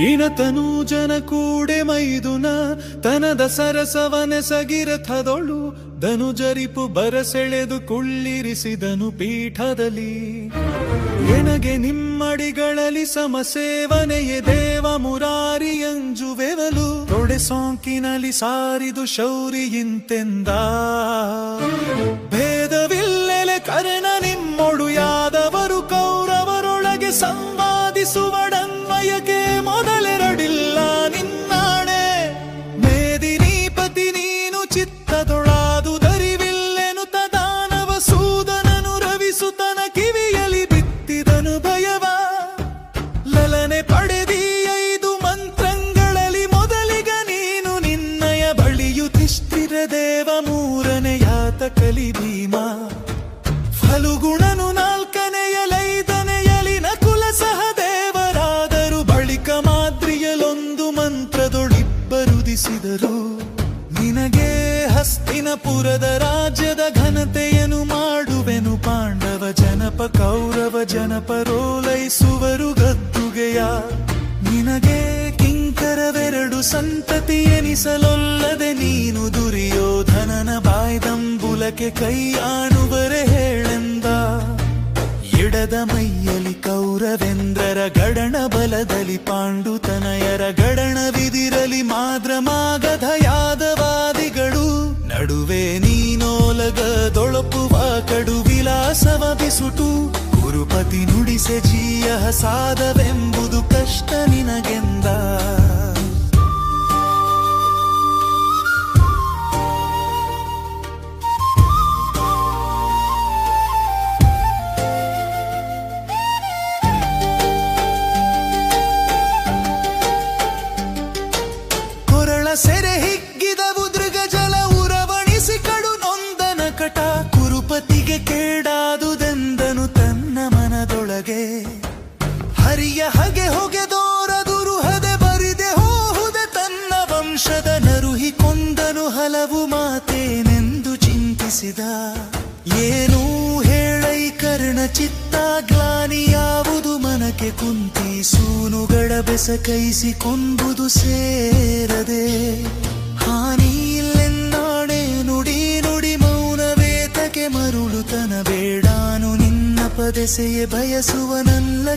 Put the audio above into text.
ಇನತನು ಜನ ಕೂಡೆ ಮೈದುನ ತನದ ಸರಸವನೆಸಗಿರಥದೊಳು ಧನುಜರಿಪು ಬರಸೆಳೆದು ಕುಳ್ಳಿರಿಸಿದನು ಪೀಠದಲ್ಲಿ. ಎನಗೆ ನಿಮ್ಮಡಿಗಳಲ್ಲಿ ಸಮಸೇವನೆಯೇ ದೇವ ಮುರಾರಿಯಂಜುವೆವಲು ತೊಡೆ ಸೋಂಕಿನಲ್ಲಿ ಸಾರಿದು ಶೌರಿಯಿಂತೆಂದ. ಭೇದವಿಲ್ಲೆಲೆ ಕರ್ಣ ನಿಮ್ಮೊಡು ಯಾದವರು ಕೌರವರೊಳಗೆ ಸಂವಾದಿಸುವಡನ್ವಯಕ್ಕೆ ಮೊದಲೆರಡಿಲ್ಲ ನಿನ್ನಾಣೆ. ಮೇದಿನೀಪತಿ ನೀನು ಚಿತ್ತದೊಳಾದುದರಿವಿಲ್ಲೆನು ತದಾನವ ಸೂದನನು ರವಿಸುತನ ಕಿವಿಯಲಿ ಬಿತ್ತಿದನು ಭಯವ. ಲಲನೆ ಪಡೆದೀಯೈದು ಮಂತ್ರಂಗಳಲ್ಲಿ ಮೊದಲಿಗ ನೀನು ನಿನ್ನಯ ಬಳಿಯುತಿಷ್ಠಿರ ದೇವ ಮೂರನೆಯಾತ ಕಲಿ ಭೀಮ. ಫಲುಗುಣನು ನಾಲ್ಕನೆಯಲೈದನೆಯಲಿ ನಕುಲ ಸಹದೇವರಾದರು ಬಳಿಕ ಮಾದ್ರಿಯಲೊಂದು ಮಂತ್ರದೊಳಿಬ್ಬರುದಿಸಿದರು. ನಿನಗೆ ಹಸ್ತಿನಪುರದ ರಾಜ್ಯದ ಘನತೆಯನ್ನು ಮಾಡುವೆನು. ಪಾಂಡವ ಜನಪ ಕೌರವ ಜನಪರೋಲೈಸುವರು ಗದ್ದುಗೆಯ. ನಿನಗೆ ಕಿಂಕರವೆರಡು ಸಂತತಿ ಎನಿಸಲೊಲ್ಲದೆ ನೀನು ದುರ್ಯೋಧನನ ಬಾಯ್ದಂಬುಲಕ್ಕೆ ಕೈ ಆಣುವರೆ ಹೇಳೆಂದ. ಎಡದ ಮೈಯಲಿ ಕೌರವೆಂದ್ರರ ಗಡಣ ಬಲದಲ್ಲಿ ಪಾಂಡುತನಯರ ಗಡಣವಿದಿರಲಿ ಮಾದ್ರಮಾಗಧ ಯಾದವಾದಿಗಳು. ನಡುವೆ ನೀನೋಲಗದೊಳಪುವ ಕಡು ವಿಲಾಸವ ಬಿಸುಟು ಗುರುಪತಿ ನುಡಿಸೆ ಜೀಯ ಸಾಧವೆಂಬುದು ಕಷ್ಟ ನಿನಗೆಂದ. ಸೆರೆ ಹಿಗ್ಗಿದವು ದೃಗಜಲ ಉರವಣಿಸಿ ಕಡು ನೊಂದನ ಕಟ. ಕುರುಪತಿಗೆ ಕೇಡಾದುದೆಂದನು ತನ್ನ ಮನದೊಳಗೆ. ಹರಿಯ ಹಗೆ ಹೊಗೆದೋರದುರುಹದೆ ಬರಿದೆ ಹೋಹುದೆ ತನ್ನ ವಂಶದ ನರುಹಿ ಕೊಂದನು ಹಲವು ಮಾತೇನೆಂದು ಚಿಂತಿಸಿದ. ಏನೂ ಹೇಳೈ ಕರ್ಣ ಚಿತ್ತಾಗ್ಲಾನಿ ಯಾವುದು ಮನಕ್ಕೆ ಕುಂತಿ ಸೂನುಗಳ ಬೆಸಕೈಸಿ ಕೊಂಬುದು ಸೇರದೆ. ಹಾನಿ ಇಲ್ಲೆನ್ನಾಡೆ ನುಡಿ ನುಡಿ ಮೌನವೇತಕ್ಕೆ ಮರುಳುತನ ಬೇಡಾನು ನಿನ್ನ ಪದೆಸೆಯೇ ಬಯಸುವನಲ್ಲ.